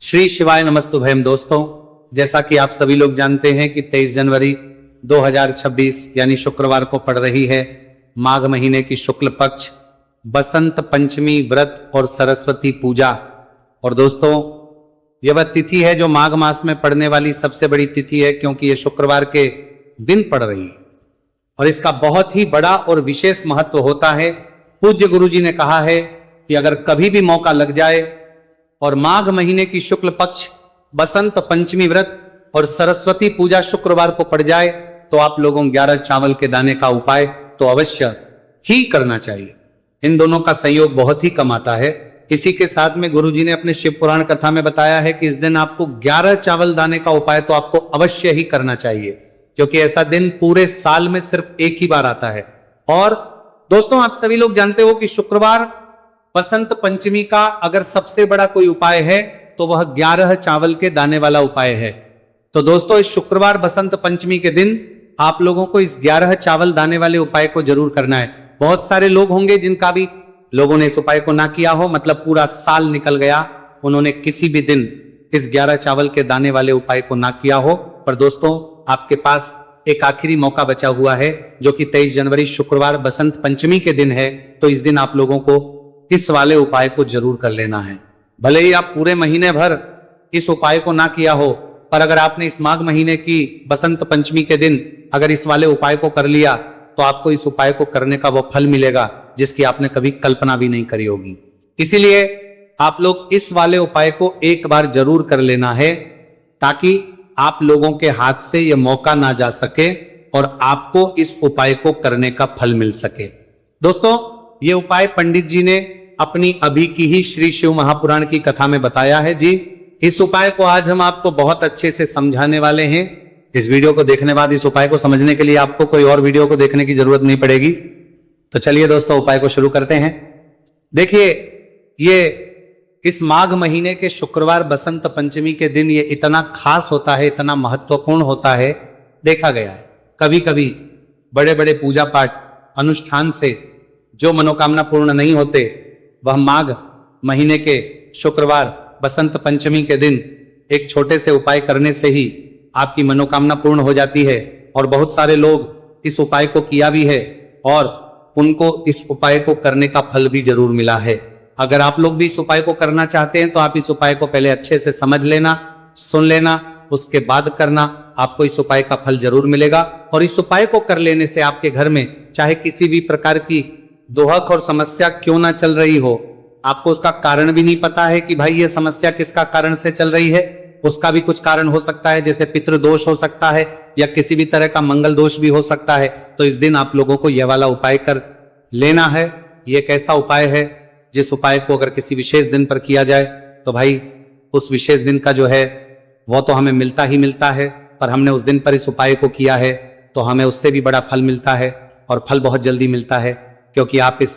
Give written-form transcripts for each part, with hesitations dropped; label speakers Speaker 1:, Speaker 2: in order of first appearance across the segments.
Speaker 1: श्री शिवाय नमस्तुभयम। दोस्तों, जैसा कि आप सभी लोग जानते हैं कि 23 जनवरी 2026 यानी शुक्रवार को पड़ रही है माघ महीने की शुक्ल पक्ष बसंत पंचमी व्रत और सरस्वती पूजा। और दोस्तों, यह वह तिथि है जो माघ मास में पड़ने वाली सबसे बड़ी तिथि है, क्योंकि यह शुक्रवार के दिन पड़ रही है और इसका बहुत ही बड़ा और विशेष महत्व होता है। पूज्य गुरु जी ने कहा है कि अगर कभी भी मौका लग जाए और माघ महीने की शुक्ल पक्ष बसंत पंचमी व्रत और सरस्वती पूजा शुक्रवार को पड़ जाए तो आप लोगों 11 चावल के दाने का उपाय तो अवश्य ही करना चाहिए। इन दोनों का संयोग बहुत ही कम आता है। इसी के साथ में गुरुजी ने अपने शिव पुराण कथा में बताया है कि इस दिन आपको 11 चावल दाने का उपाय तो आपको अवश्य ही करना चाहिए, क्योंकि ऐसा दिन पूरे साल में सिर्फ एक ही बार आता है। और दोस्तों, आप सभी लोग जानते हो कि शुक्रवार बसंत पंचमी का अगर सबसे बड़ा कोई उपाय है तो वह 11 चावल के दाने वाला उपाय है। तो दोस्तों, इस शुक्रवार बसंत पंचमी के दिन आप लोगों को इस 11 चावल दाने वाले उपाय को जरूर करना है। बहुत सारे लोग होंगे जिनका भी लोगों ने इस उपाय को ना किया हो, मतलब पूरा साल निकल गया, उन्होंने किसी भी दिन इस 11 चावल के दाने वाले उपाय को ना किया हो। पर दोस्तों, आपके पास एक आखिरी मौका बचा हुआ है, जो कि 23 जनवरी शुक्रवार बसंत पंचमी के दिन है। तो इस दिन आप लोगों को इस वाले उपाय को जरूर कर लेना है। भले ही आप पूरे महीने भर इस उपाय को ना किया हो, पर अगर आपने इस माघ महीने की बसंत पंचमी के दिन अगर इस वाले उपाय को कर लिया तो आपको इस उपाय को करने का वो फल मिलेगा जिसकी आपने कभी कल्पना भी नहीं करी होगी। इसीलिए आप लोग इस वाले उपाय को एक बार जरूर कर लेना है, ताकि आप लोगों के हाथ से यह मौका ना जा सके और आपको इस उपाय को करने का फल मिल सके। दोस्तों, ये उपाय पंडित जी ने अपनी अभी की ही श्री शिव महापुराण की कथा में बताया है जी। इस उपाय को आज हम आपको बहुत अच्छे से समझाने वाले हैं। इस वीडियो को देखने बाद इस उपाय को समझने के लिए आपको कोई और वीडियो को देखने की जरूरत नहीं पड़ेगी। तो चलिए दोस्तों, उपाय को शुरू करते हैं। देखिए, ये इस माघ महीने के शुक्रवार बसंत पंचमी के दिन ये इतना खास होता है, इतना महत्वपूर्ण होता है। देखा गया है कभी कभी बड़े बड़े पूजा पाठ अनुष्ठान से जो मनोकामना पूर्ण नहीं होते, वह माघ महीने के शुक्रवार बसंत पंचमी के दिन एक छोटे से उपाय करने से ही आपकी मनोकामना पूर्ण हो जाती है। और बहुत सारे लोग इस उपाय को किया भी है और उनको इस उपाय को करने का फल भी जरूर मिला है। अगर आप लोग भी इस उपाय को करना चाहते हैं तो आप इस उपाय को पहले अच्छे से समझ लेना, सुन लेना, उसके बाद करना। आपको इस उपाय का फल जरूर मिलेगा। और इस उपाय को कर लेने से आपके घर में चाहे किसी भी प्रकार की दुहक और समस्या क्यों ना चल रही हो, आपको उसका कारण भी नहीं पता है कि भाई ये समस्या किसका कारण से चल रही है, उसका भी कुछ कारण हो सकता है, जैसे पितृदोष हो सकता है या किसी भी तरह का मंगल दोष भी हो सकता है। तो इस दिन आप लोगों को यह वाला उपाय कर लेना है। ये एक ऐसा उपाय है जिस उपाय को अगर किसी विशेष दिन पर किया जाए तो भाई उस विशेष दिन का जो है वो तो हमें मिलता ही मिलता है, पर हमने उस दिन पर इस उपाय को किया है तो हमें उससे भी बड़ा फल मिलता है और फल बहुत जल्दी मिलता है, क्योंकि आप इस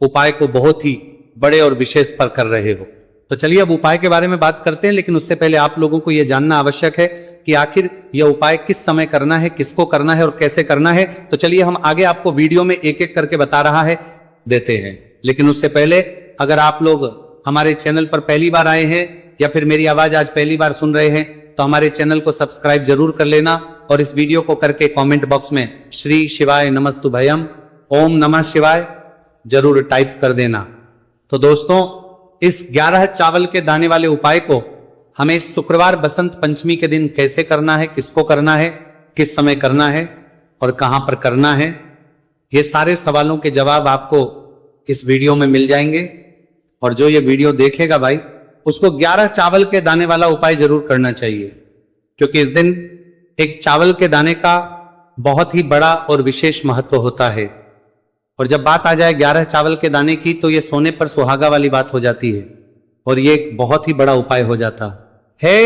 Speaker 1: उपाय को बहुत ही बड़े और विशेष पर कर रहे हो। तो चलिए अब उपाय के बारे में बात करते हैं, लेकिन उससे पहले आप लोगों को यह जानना आवश्यक है कि आखिर यह उपाय किस समय करना है, किसको करना है और कैसे करना है। तो चलिए हम आगे आपको वीडियो में एक एक करके बता रहा है देते हैं। लेकिन उससे पहले अगर आप लोग हमारे चैनल पर पहली बार आए हैं या फिर मेरी आवाज आज पहली बार सुन रहे हैं तो हमारे चैनल को सब्सक्राइब जरूर कर लेना और इस वीडियो को करके कमेंट बॉक्स में श्री शिवाय नमस्तुभयम ओम नमः शिवाय जरूर टाइप कर देना। तो दोस्तों, इस 11 चावल के दाने वाले उपाय को हमें इस शुक्रवार बसंत पंचमी के दिन कैसे करना है, किसको करना है, किस समय करना है और कहां पर करना है, ये सारे सवालों के जवाब आपको इस वीडियो में मिल जाएंगे। और जो ये वीडियो देखेगा भाई, उसको 11 चावल के दाने वाला उपाय जरूर करना चाहिए, क्योंकि इस दिन एक चावल के दाने का बहुत ही बड़ा और विशेष महत्व होता है। और जब बात आ जाए 11 चावल के दाने की तो ये सोने पर सुहागा वाली बात हो जाती है और ये एक बहुत ही बड़ा उपाय हो जाता है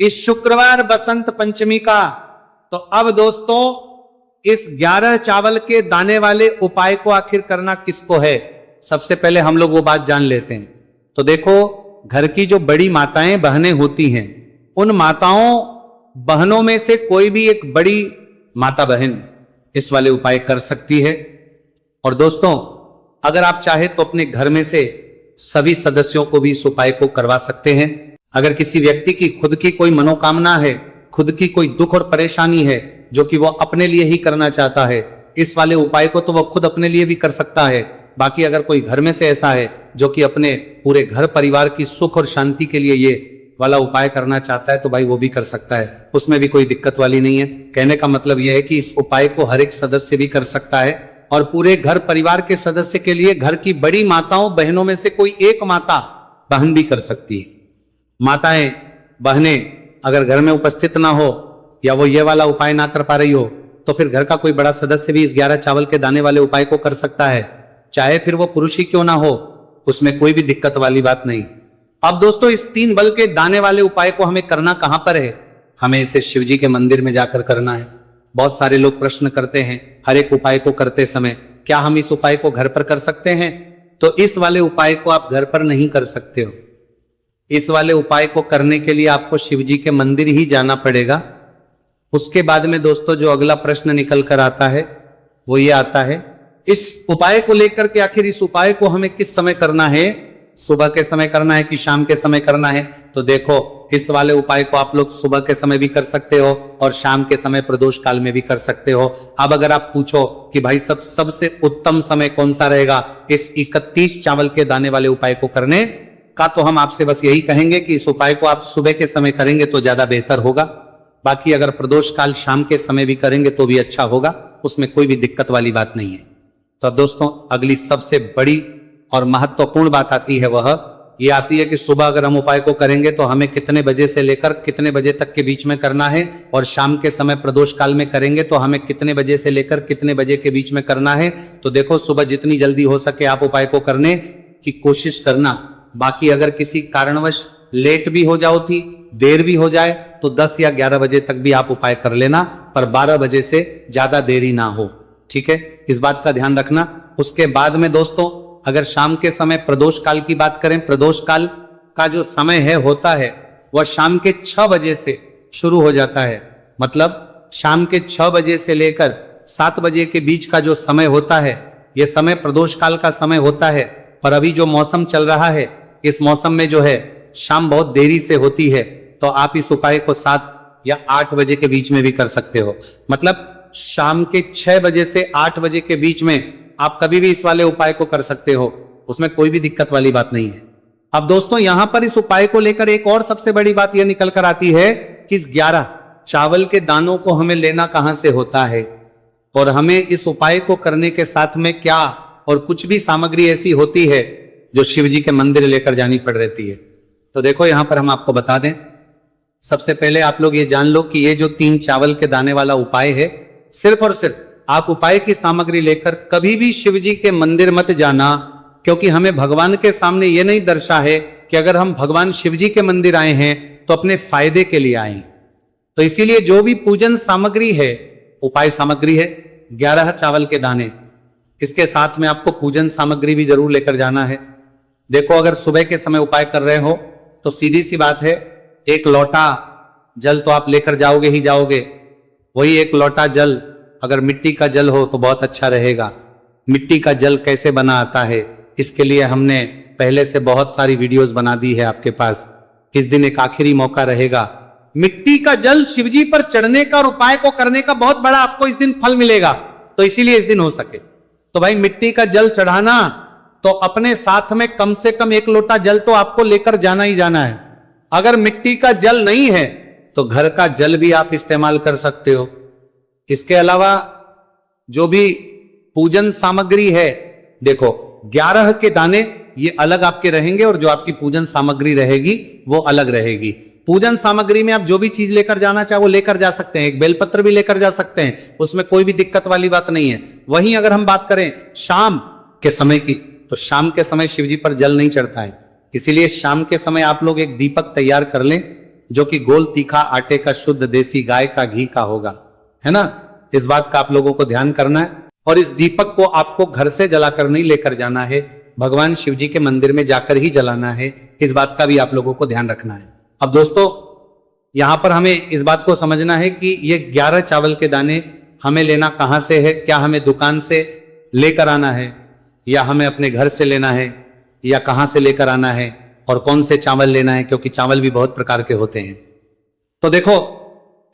Speaker 1: इस शुक्रवार बसंत पंचमी का। तो अब दोस्तों, इस 11 चावल के दाने वाले उपाय को आखिर करना किसको है, सबसे पहले हम लोग वो बात जान लेते हैं। तो देखो, घर की जो बड़ी माताएं बहनें होती हैं, उन माताओं बहनों में से कोई भी एक बड़ी माता बहन इस वाले उपाय कर सकती है। और दोस्तों, अगर आप चाहे तो अपने घर में से सभी सदस्यों को भी इस उपाय को करवा सकते हैं। अगर किसी व्यक्ति की खुद की कोई मनोकामना है, खुद की कोई दुख और परेशानी है जो कि वो अपने लिए ही करना चाहता है, इस वाले उपाय को तो वो खुद अपने लिए भी कर सकता है। बाकी अगर कोई घर में से ऐसा है जो कि अपने पूरे घर परिवार की सुख और शांति के लिए ये वाला उपाय करना चाहता है, तो भाई वो भी कर सकता है, उसमें भी कोई दिक्कत वाली नहीं है। कहने का मतलब यह है कि इस उपाय को हर एक सदस्य भी कर सकता है और पूरे घर परिवार के सदस्य के लिए घर की बड़ी माताओं बहनों में से कोई एक माता बहन भी कर सकती है। माताएं बहनें अगर घर में उपस्थित ना हो या वो ये वाला उपाय ना कर पा रही हो, तो फिर घर का कोई बड़ा सदस्य भी इस 11 चावल के दाने वाले उपाय को कर सकता है, चाहे फिर वो पुरुष ही क्यों ना हो, उसमें कोई भी दिक्कत वाली बात नहीं। अब दोस्तों, इस 3 बल के दाने वाले उपाय को हमें करना कहां पर है? हमें इसे शिव जी के मंदिर में जाकर करना है। बहुत सारे लोग प्रश्न करते हैं हर एक उपाय को करते समय, क्या हम इस उपाय को घर पर कर सकते हैं? तो इस वाले उपाय को आप घर पर नहीं कर सकते हो। इस वाले उपाय को करने के लिए आपको शिव जी के मंदिर ही जाना पड़ेगा। उसके बाद में दोस्तों जो अगला प्रश्न निकल कर आता है वो ये आता है, इस उपाय को लेकर के आखिर इस उपाय को हमें किस समय करना है? सुबह के समय करना है कि शाम के समय करना है? तो देखो, इस वाले उपाय को आप लोग सुबह के समय भी कर सकते हो और शाम के समय प्रदोष काल में भी कर सकते हो। अब अगर आप पूछो कि भाई सबसे उत्तम समय कौन सा रहेगा इस 31 चावल के दाने वाले उपाय को करने का, तो हम आपसे बस यही कहेंगे कि इस उपाय को आप सुबह के समय करेंगे तो ज्यादा बेहतर होगा। बाकी अगर प्रदोष काल शाम के समय भी करेंगे तो भी अच्छा होगा, उसमें कोई भी दिक्कत वाली बात नहीं है। तो अब दोस्तों, अगली सबसे बड़ी और महत्वपूर्ण बात आती है, वह ये आती है कि सुबह अगर हम उपाय को करेंगे तो हमें कितने बजे से लेकर कितने बजे तक के बीच में करना है, और शाम के समय प्रदोष काल में करेंगे तो हमें कितने बजे से लेकर कितने बजे के बीच में करना है। तो देखो, सुबह जितनी जल्दी हो सके आप उपाय को करने की कोशिश करना। बाकी अगर किसी कारणवश लेट भी हो जाओ थी, देर भी हो जाए, तो 10 या 11 बजे तक भी आप उपाय कर लेना, पर 12 बजे से ज्यादा देरी ना हो। ठीक है, इस बात का ध्यान रखना। उसके बाद में दोस्तों, अगर शाम के समय प्रदोष काल की बात करें, प्रदोष काल का जो समय है होता है वह शाम के 6 बजे से शुरू हो जाता है। मतलब शाम के 6 बजे से लेकर 7 बजे के बीच का जो समय होता है, यह समय प्रदोष काल का समय होता है। पर अभी जो मौसम चल रहा है, इस मौसम में जो है शाम बहुत देरी से होती है, तो आप इस उपाय को 7 या 8 बजे के बीच में भी कर सकते हो। मतलब शाम के 6 बजे से 8 बजे के बीच में आप कभी भी इस वाले उपाय को कर सकते हो, उसमें कोई भी दिक्कत वाली बात नहीं है। अब दोस्तों, यहां पर इस उपाय को लेकर एक और सबसे बड़ी बात यह निकल कर आती है कि इस 11 चावल के दानों को हमें लेना कहां से होता है, और हमें इस उपाय को करने के साथ में क्या और कुछ भी सामग्री ऐसी होती है जो शिव जी के मंदिर लेकर जानी पड़ रहती है। तो देखो, यहां पर हम आपको बता दें, सबसे पहले आप लोग ये जान लो कि ये जो 3 चावल के दाने वाला उपाय है, सिर्फ और सिर्फ आप उपाय की सामग्री लेकर कभी भी शिव जी के मंदिर मत जाना, क्योंकि हमें भगवान के सामने यह नहीं दर्शा है कि अगर हम भगवान शिव जी के मंदिर आए हैं तो अपने फायदे के लिए आए। तो इसीलिए जो भी पूजन सामग्री है, उपाय सामग्री है 11 चावल के दाने, इसके साथ में आपको पूजन सामग्री भी जरूर लेकर जाना है। देखो, अगर सुबह के समय उपाय कर रहे हो तो सीधी सी बात है, 1 लोटा जल तो आप लेकर जाओगे ही जाओगे। वही 1 लोटा जल अगर मिट्टी का जल हो तो बहुत अच्छा रहेगा। मिट्टी का जल कैसे बना आता है, इसके लिए हमने पहले से बहुत सारी वीडियोस बना दी है आपके पास। इस दिन एक आखिरी मौका रहेगा, मिट्टी का जल शिवजी पर चढ़ने का और उपाय को करने का बहुत बड़ा आपको इस दिन फल मिलेगा। तो इसीलिए इस दिन हो सके तो भाई मिट्टी का जल चढ़ाना, तो अपने साथ में कम से कम 1 लोटा जल तो आपको लेकर जाना ही जाना है। अगर मिट्टी का जल नहीं है तो घर का जल भी आप इस्तेमाल कर सकते हो। इसके अलावा जो भी पूजन सामग्री है, देखो 11 के दाने ये अलग आपके रहेंगे और जो आपकी पूजन सामग्री रहेगी वो अलग रहेगी। पूजन सामग्री में आप जो भी चीज लेकर जाना चाहो वो लेकर जा सकते हैं, एक बेलपत्र भी लेकर जा सकते हैं, उसमें कोई भी दिक्कत वाली बात नहीं है। वहीं अगर हम बात करें शाम के समय की, तो शाम के समय शिवजी पर जल नहीं चढ़ता है, इसीलिए शाम के समय आप लोग एक दीपक तैयार कर लें जो कि गोल तीखा आटे का शुद्ध देसी गाय का घी का होगा, है ना। इस बात का आप लोगों को ध्यान करना है। और इस दीपक को आपको घर से जलाकर नहीं लेकर जाना है, भगवान शिवजी के मंदिर में जाकर ही जलाना है। इस बात का भी आप लोगों को ध्यान रखना है। अब दोस्तों, यहां पर हमें इस बात को समझना है कि ये 11 चावल के दाने हमें लेना कहां से है। क्या हमें दुकान से लेकर आना है, या हमें अपने घर से लेना है, या कहां से लेकर आना है, और कौन से चावल लेना है, क्योंकि चावल भी बहुत प्रकार के होते हैं। तो देखो,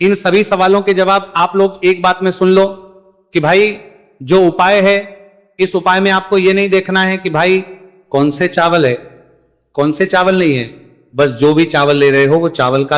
Speaker 1: इन सभी सवालों के जवाब आप लोग एक बात में सुन लो कि भाई जो उपाय है, इस उपाय में आपको यह नहीं देखना है कि भाई कौन से चावल है, कौन से चावल नहीं है। बस जो भी चावल ले रहे हो वो चावल का